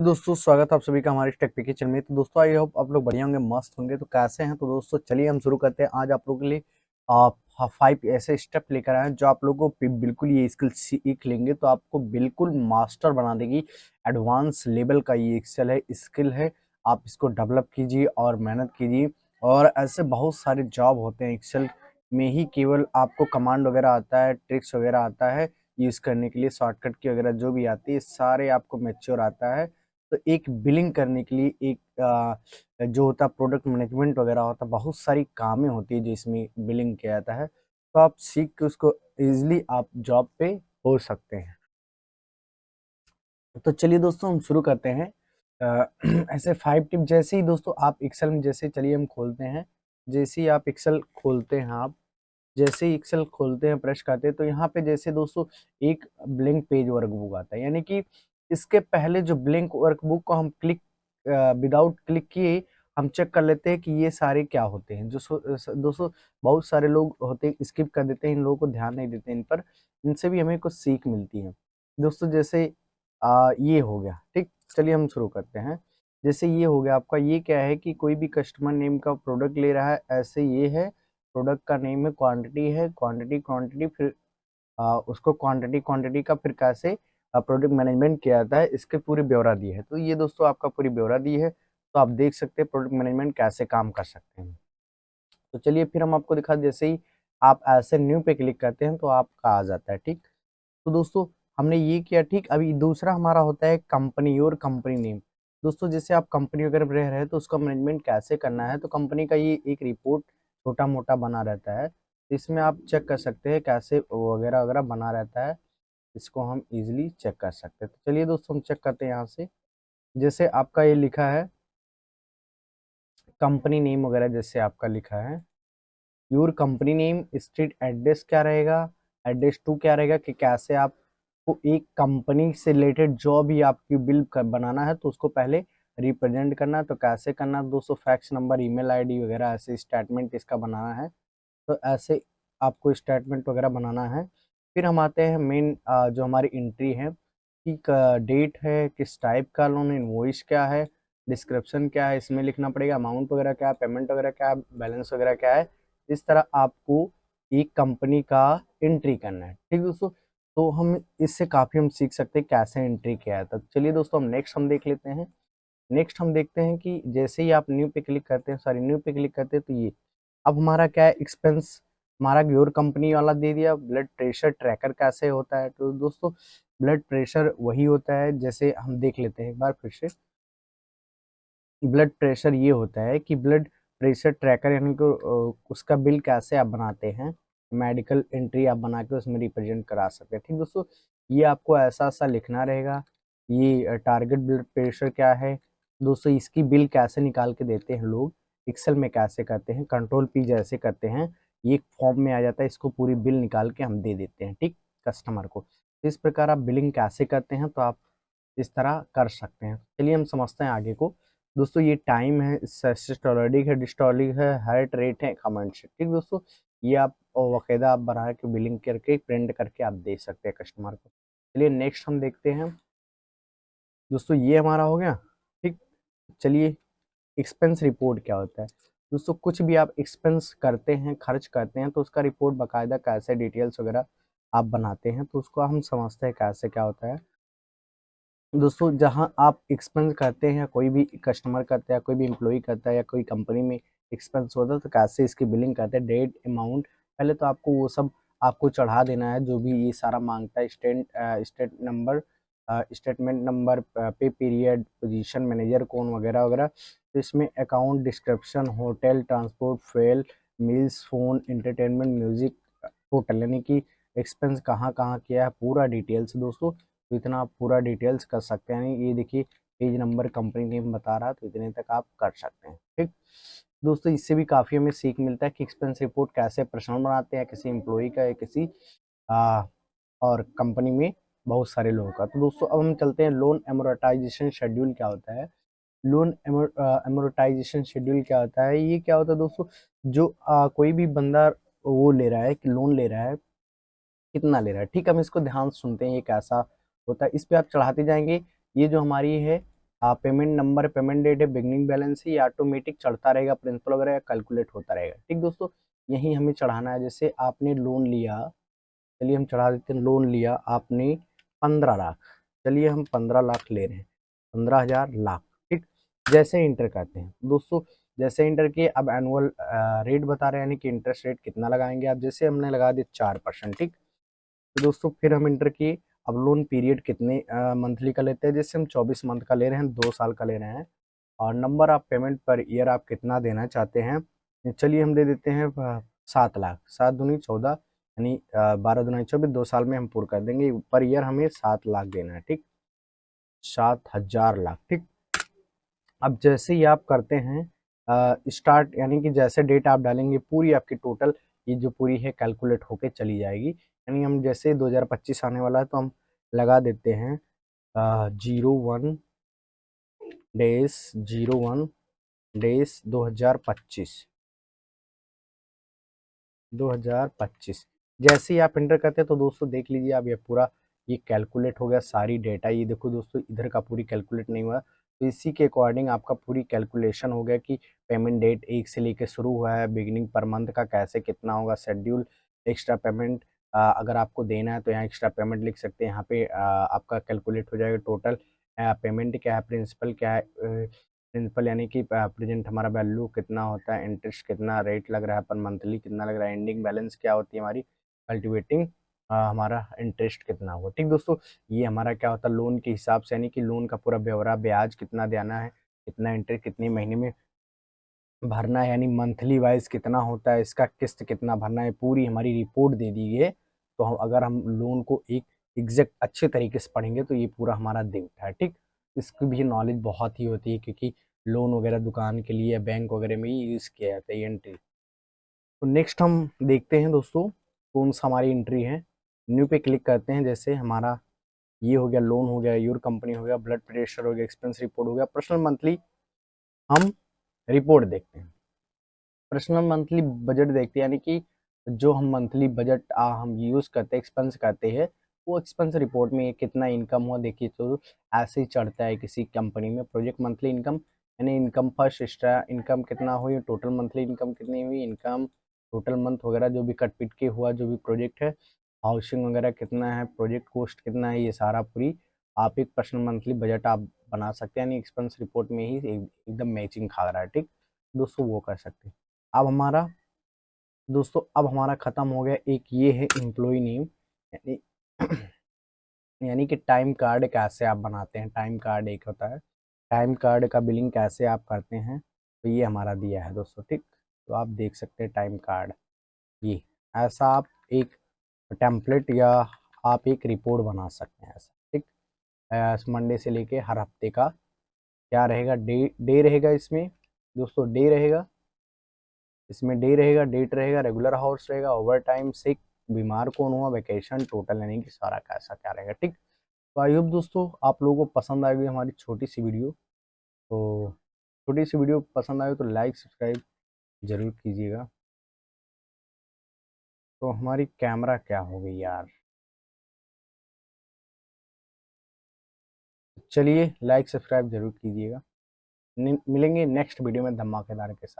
दोस्तों स्वागत है आप सभी का हमारे टेक पे चैनल में। तो दोस्तों आई होप आप लोग बढ़िया होंगे, मस्त होंगे। तो कैसे हैं? तो दोस्तों चलिए हम शुरू करते हैं। आज आप लोगों के लिए आप 5 ऐसे स्टेप लेकर आए हैं जो आप लोगों को बिल्कुल ये स्किल सीख लेंगे तो आपको बिल्कुल मास्टर बना देगी। एडवांस लेवल का ये एक्सेल है, स्किल है। आप इसको डेवलप कीजिए और मेहनत कीजिए। और ऐसे बहुत सारे जॉब होते हैं एक्सेल में ही, केवल आपको कमांड वगैरह आता है, ट्रिक्स वगैरह आता है यूज़ करने के लिए, शॉर्टकट की वगैरह जो भी आती है सारे आपको मैच्योर आता है। तो एक बिलिंग करने के लिए एक जो होता है प्रोडक्ट मैनेजमेंट वगैरह होता है, बहुत सारी कामें होती है जिसमें बिलिंग किया जाता है। तो आप सीख के उसको इजीली आप जॉब पे हो सकते हैं। तो चलिए दोस्तों हम शुरू करते हैं। ऐसे 5 टिप जैसे ही दोस्तों आप एक्सेल में जैसे चलिए हम खोलते हैं। जैसे ही आप एक्सेल खोलते हैं, आप जैसे ही एक्सेल खोलते हैं, प्रेस करते हैं, तो यहाँ पे जैसे दोस्तों एक ब्लैंक पेज वर्कबुक आता है। यानी कि इसके पहले जो ब्लैंक वर्कबुक को हम विदाउट क्लिक किए हम चेक कर लेते हैं कि ये सारे क्या होते हैं। दोस्तों बहुत सारे लोग होते हैं स्किप कर देते हैं, इन लोगों को ध्यान नहीं देते इन पर। इनसे भी हमें कुछ सीख मिलती है। दोस्तों जैसे ये हो गया, ठीक। चलिए हम शुरू करते हैं। जैसे ये हो गया आपका, ये क्या है कि कोई भी कस्टमर नेम का प्रोडक्ट ले रहा है, ऐसे ये है प्रोडक्ट का नेम है, क्वांटिटी है, क्वांटिटी क्वांटिटी, फिर उसको क्वांटिटी क्वांटिटी का फिर कैसे प्रोडक्ट मैनेजमेंट किया जाता है, इसके पूरी ब्यौरा दी है। तो ये दोस्तों आपका पूरी ब्यौरा दी है, तो आप देख सकते हैं प्रोडक्ट मैनेजमेंट कैसे काम कर सकते हैं। तो चलिए फिर हम आपको दिखा, जैसे ही आप ऐसे न्यू पे क्लिक करते हैं तो आपका आ जाता है, ठीक। तो दोस्तों हमने ये किया, ठीक। अभी दूसरा हमारा होता है कंपनी और कंपनी नेम। दोस्तों जैसे आप कंपनी वगैरह में रह रहे हैं तो उसका मैनेजमेंट कैसे करना है, तो कंपनी का ये एक रिपोर्ट छोटा मोटा बना रहता है। इसमें आप चेक कर सकते हैं कैसे वगैरह वगैरह बना रहता है। इसको हम इजीली चेक कर सकते हैं। तो चलिए दोस्तों हम चेक करते हैं यहाँ से। जैसे आपका ये लिखा है कंपनी नेम वगैरह, जैसे आपका लिखा है your company name, street address क्या रहेगा, एड्रेस टू क्या रहेगा, कि कैसे आपको एक कंपनी से रिलेटेड जो भी आपकी बनाना है तो उसको पहले रिप्रेजेंट करना है। तो कैसे करना है दोस्तों, फैक्स नंबर, ईमेल आईडी वगैरह ऐसे स्टेटमेंट इसका बनाना है। तो ऐसे आपको स्टेटमेंट वगैरह बनाना है। फिर हम आते हैं मेन जो हमारी एंट्री है कि डेट है, किस टाइप का लोन है, इनवॉइस क्या है, डिस्क्रिप्शन क्या है इसमें लिखना पड़ेगा, अमाउंट वगैरह क्या है, पेमेंट वगैरह क्या है, बैलेंस वगैरह क्या है। इस तरह आपको एक कंपनी का एंट्री करना है, ठीक दोस्तों। तो हम इससे काफ़ी हम सीख सकते हैं कैसे एंट्री किया है। तो चलिए दोस्तों हम नेक्स्ट हम देख लेते हैं। नेक्स्ट हम देखते हैं कि जैसे ही आप न्यू पे क्लिक करते हैं, सॉरी न्यू पे क्लिक करते हैं, तो ये अब हमारा क्या है, एक्सपेंस हमारा योर कंपनी वाला दे दिया। ब्लड प्रेशर ट्रैकर कैसे होता है, तो दोस्तों ब्लड प्रेशर वही होता है, जैसे हम देख लेते हैं एक बार फिर से। ब्लड प्रेशर ये होता है कि ब्लड प्रेशर ट्रैकर यानी कि उसका बिल कैसे आप बनाते हैं, मेडिकल एंट्री आप बना के उसमें रिप्रेजेंट करा सकते हैं, ठीक दोस्तों। ये आपको ऐसा ऐसा लिखना रहेगा। ये टारगेट ब्लड प्रेशर क्या है दोस्तों, इसकी बिल कैसे निकाल के देते हैं लोग, एक्सेल में कैसे करते हैं, कंट्रोल पी जैसे करते हैं, ये एक फॉर्म में आ जाता है, इसको पूरी बिल निकाल के हम दे देते हैं, ठीक, कस्टमर को। तो इस प्रकार आप बिलिंग कैसे करते हैं तो आप इस तरह कर सकते हैं। चलिए हम समझते हैं आगे को। दोस्तों ये टाइम है, सिस्टोलिक है, डिस्टोलिक है, हार्ट रेट है, कमेंट है, ठीक दोस्तों। ये आप बाकायदा आप बना के बिलिंग करके प्रिंट करके आप दे सकते हैं कस्टमर को। चलिए नेक्स्ट हम देखते हैं। दोस्तों ये हमारा हो गया, ठीक। चलिए एक्सपेंस रिपोर्ट क्या होता है दोस्तों, कुछ भी आप एक्सपेंस करते हैं, खर्च करते हैं, तो उसका रिपोर्ट बाकायदा कैसे डिटेल्स वगैरह आप बनाते हैं, तो उसको हम समझते हैं कैसे क्या होता है। दोस्तों जहां आप एक्सपेंस करते हैं, कोई भी कस्टमर करता है, कोई भी एम्प्लॉय करता है, या कोई कंपनी में एक्सपेंस होता है, तो कैसे इसकी बिलिंग करते हैं, डेट, अमाउंट, पहले तो आपको वो सब आपको चढ़ा देना है जो भी ये सारा मांगता है। स्टेटमेंट नंबर, पे पीरियड, पोजीशन, मैनेजर कौन, वगैरह वगैरह। तो इसमें account, description, hotel, transport, fail, meals, phone, entertainment, music, hotel, यानी कि एक्सपेंस कहाँ कहाँ किया है, पूरा डिटेल्स दोस्तों। तो इतना आप पूरा डिटेल्स कर सकते हैं। ये देखिए पेज नंबर, कंपनी नेम बता रहा है, तो इतने तक आप कर सकते हैं, ठीक दोस्तों। इससे भी काफ़ी हमें सीख मिलता है कि एक्सपेंस रिपोर्ट कैसे पर्सनल बनाते हैं, किसी एम्प्लॉय का या किसी आ, और कंपनी में बहुत सारे लोगों का। तो दोस्तों अब हम चलते हैं, लोन एमोर्टाइजेशन शेड्यूल क्या होता है। लोन एमोर्टाइजेशन शेड्यूल क्या होता है, ये क्या होता है दोस्तों, जो कोई भी बंदा वो ले रहा है कि लोन ले रहा है, कितना ले रहा है, ठीक। हम इसको ध्यान से सुनते हैं ये कैसा होता है। इस पे आप चढ़ाते जाएंगे। ये जो हमारी है पेमेंट नंबर, पेमेंट डेट है, बिगनिंग बैलेंस है, ये ऑटोमेटिक चढ़ता रहेगा, प्रिंसिपल वगैरह कैलकुलेट होता रहेगा। ठीक दोस्तों, यही हमें चढ़ाना है। जैसे आपने लोन लिया, चलिए हम चढ़ा देते हैं। लोन लिया आपने 15 लाख, चलिए हम 15 लाख ले रहे हैं, 15,000 लाख। ठीक, जैसे इंटर करते हैं दोस्तों, जैसे इंटर किए अब एनुअल रेट बता रहे हैं, यानी कि इंटरेस्ट रेट कितना लगाएंगे आप। जैसे हमने लगा दिया 4%। ठीक, तो दोस्तों फिर हम इंटर किए, अब लोन पीरियड कितने मंथली का लेते हैं। जैसे हम 24 मंथ का ले रहे हैं, 2 साल का ले रहे हैं, और number of payment per year आप कितना देना चाहते हैं। चलिए हम दे देते हैं 7 लाख, 7 दूनी 14, यानी 12 दूनी 24, 2 साल में हम पूरा कर देंगे। पर ईयर हमें 7 लाख देना है। ठीक, 7,000 लाख। ठीक, अब जैसे ही आप करते हैं स्टार्ट, यानी कि जैसे डेट आप डालेंगे पूरी आपकी टोटल ये जो पूरी है कैलकुलेट होके चली जाएगी। यानी हम जैसे 2025 आने वाला है तो हम लगा देते हैं 01 डेज 2025 जैसे ही आप इंटर करते हैं तो दोस्तों देख लीजिए आप, ये पूरा ये कैलकुलेट हो गया सारी डेटा। ये देखो दोस्तों, इधर का पूरी कैलकुलेट नहीं हुआ, तो इसी के अकॉर्डिंग आपका पूरी कैलकुलेशन हो गया कि पेमेंट डेट 1 से लेके शुरू हुआ है, बिगिनिंग पर मंथ का कैसे कितना होगा, शेड्यूल, एक्स्ट्रा पेमेंट अगर आपको देना है तो यहाँ एक्स्ट्रा पेमेंट लिख सकते हैं। यहाँ पे आपका कैलकुलेट हो जाएगा टोटल पेमेंट क्या है, प्रिंसिपल क्या है, प्रिंसिपल यानी कि प्रेजेंट हमारा वैल्यू कितना होता है, इंटरेस्ट कितना रेट लग रहा है पर मंथली कितना लग रहा है, एंडिंग बैलेंस क्या होती है हमारी, कल्टिवेटिंग हमारा इंटरेस्ट कितना होगा। ठीक दोस्तों, ये हमारा क्या होता है लोन के हिसाब से, यानी कि लोन का पूरा ब्यौरा, ब्याज कितना देना है, कितना इंटरेस्ट कितने महीने में भरना है, यानी मंथली वाइज कितना होता है, इसका किस्त कितना भरना है, पूरी हमारी रिपोर्ट दे दी है। तो हम अगर हम लोन को एक एग्जैक्ट अच्छे तरीके से पढ़ेंगे तो ये पूरा हमारा देता है। ठीक, इसकी भी नॉलेज बहुत ही होती है, क्योंकि लोन वगैरह दुकान के लिए बैंक वगैरह में ही यूज़ किया जाता है ये एंट्री। तो नेक्स्ट हम देखते हैं दोस्तों कौन सा हमारी एंट्री है। न्यू पे क्लिक करते हैं। जैसे हमारा ये हो गया, लोन हो गया, योर कंपनी हो गया, ब्लड प्रेशर हो गया, एक्सपेंस रिपोर्ट हो गया, पर्सनल मंथली हम रिपोर्ट देखते हैं। पर्सनल मंथली बजट देखते हैं, यानी कि जो हम मंथली बजट हम यूज़ करते हैं, एक्सपेंस करते हैं, वो एक्सपेंस रिपोर्ट में कितना इनकम हुआ देखिए, तो ऐसे ही चढ़ता है किसी कंपनी में। प्रोजेक्ट मंथली इनकम, यानी इनकम फर्स्ट, एक्स्ट्रा इनकम कितना हुई, टोटल मंथली इनकम कितनी हुई, इनकम टोटल मंथ वगैरह जो भी कट पिट के हुआ, जो भी प्रोजेक्ट है, हाउसिंग वगैरह कितना है, प्रोजेक्ट कॉस्ट कितना है, ये सारा पूरी आप एक पर्सनल मंथली बजट आप बना सकते हैं, यानी एक्सपेंस रिपोर्ट में ही एकदम मैचिंग खा रहा है। ठीक दोस्तों, वो कर सकते हैं। अब हमारा दोस्तों, अब हमारा ख़त्म हो गया। एक ये है एम्प्लॉय नेम, यानी यानी कि टाइम कार्ड कैसे आप बनाते हैं। टाइम कार्ड एक होता है, टाइम कार्ड का बिलिंग कैसे आप करते हैं, तो ये हमारा दिया है दोस्तों। ठीक, तो आप देख सकते हैं टाइम कार्ड, ये ऐसा आप एक टेम्पलेट या आप एक रिपोर्ट बना सकते हैं ऐसा। ठीक, मंडे से लेके हर हफ्ते का क्या रहेगा, डे डे रहेगा इसमें दोस्तों, डे रहेगा इसमें, डे रहेगा, डेट रहेगा, रेगुलर हाउस रहेगा, ओवर टाइम, सिक, बीमार कौन हुआ, वैकेशन, टोटल, यानी कि सारा कैसा क्या रहेगा। ठीक, तो आई होप दोस्तों आप लोगों को पसंद आएगी हमारी छोटी सी वीडियो। तो छोटी सी वीडियो पसंद आए तो लाइक सब्सक्राइब जरूर कीजिएगा। तो हमारी कैमरा क्या हो गई यार, चलिए लाइक सब्सक्राइब जरूर कीजिएगा। मिलेंगे नेक्स्ट वीडियो में धमाकेदार के साथ।